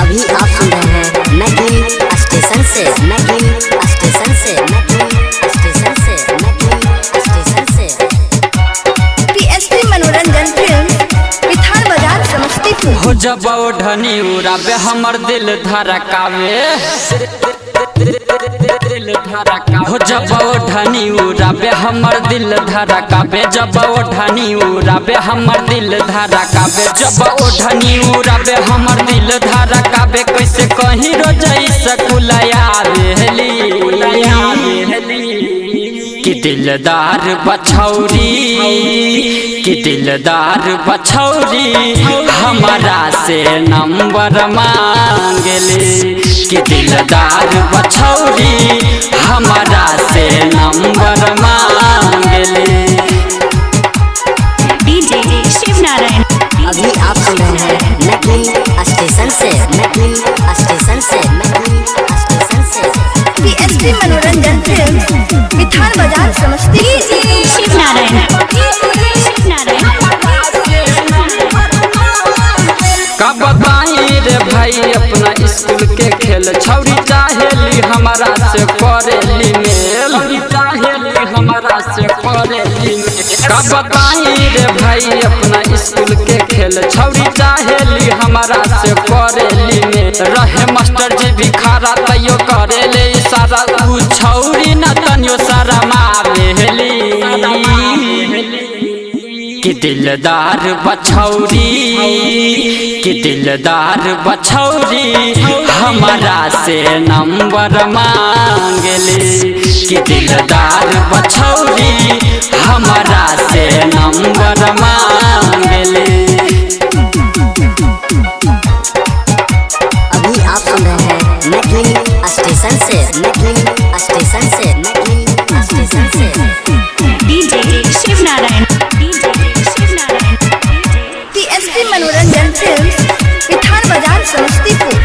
अभी आप सुन रहे हैं मैकिन स्टेशन से पीएसपी मनोरंजन फिल्म विठान बाजार समस्तीपुर। हो जब ओढ़नी उड़ाबे हमर दिल धड़कावे, हो जब ओढ़नी उड़ाबे हमर दिल धड़कावे, जब ओढ़नी उड़ाबे हमर दिल धड़कावे, जब ओढ़नी उड़ाबे हमर दिल धड़कावे। कैसे कहीं रोजई सकुलया कि दिलदार बछौरी, कि दिलदार बछौरी हमारा से नंबर मांगले, कि दिलदार बछौरी हमारा से नंबर मांगले। डीजे शिव नारायण। अभी आप सुन रहे हैं मैकिन स्टेशन से पीएसपी मनोरंजन फिल्म विठान बाजार समस्तीपुर। शिव नारायण। का बताई रे भाई अपना स्कूल के खेल, छौरी चाहेली हमारा से करेली मेल, चाहेली हमारा से करेली मेल। का बताई रे भाई अपना स्कूल के खेल, छौरी चाहेली हमारा से करेली मेल। रहे मास्टर जी भी खारा तैयो करेले इशारा, उ छौरी न तनियो सारा मारेली। कि दिलदार बछौरी, कि दिलदार बछौरी हमारा से नंबर मांगले, कि दिलदार बछौरी हमारा से नंबर मांगले। अभी आप सुन रहे हैं मैकिन स्टेशन से डीजे शिव नारायण। पीएसपी मनोरंजन फिल्म विठान बाजार समस्तीपुर।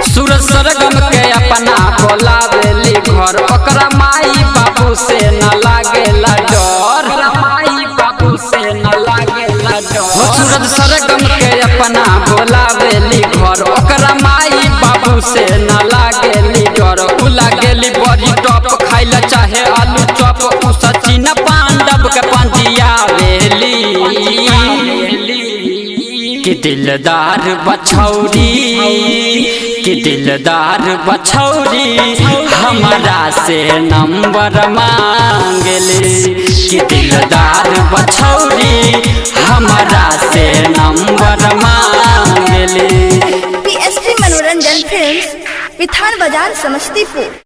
सूरज सरगम के अपना बोलावेली घर, ओकरा माई बाबू से न लागेला डर, माई बाबू से न लागेला डर। सूरज सरगम के अपना बोलावेली घर, ओकरा माई बाबू से न लागेली डर। उ लागेली बड़ी टॉप, खाइला चाहे आलू चॉप, उ सचिन पांडव के पंजियावेली। कि दिलदार बछौरी, कि दिलदार बछौरी हमारा से नंबर मांगले, कि दिलदार बछौरी हमारा से नंबर मांगले। पीएसपी मनोरंजन फिल्म विठान बाजार समस्तीपुर।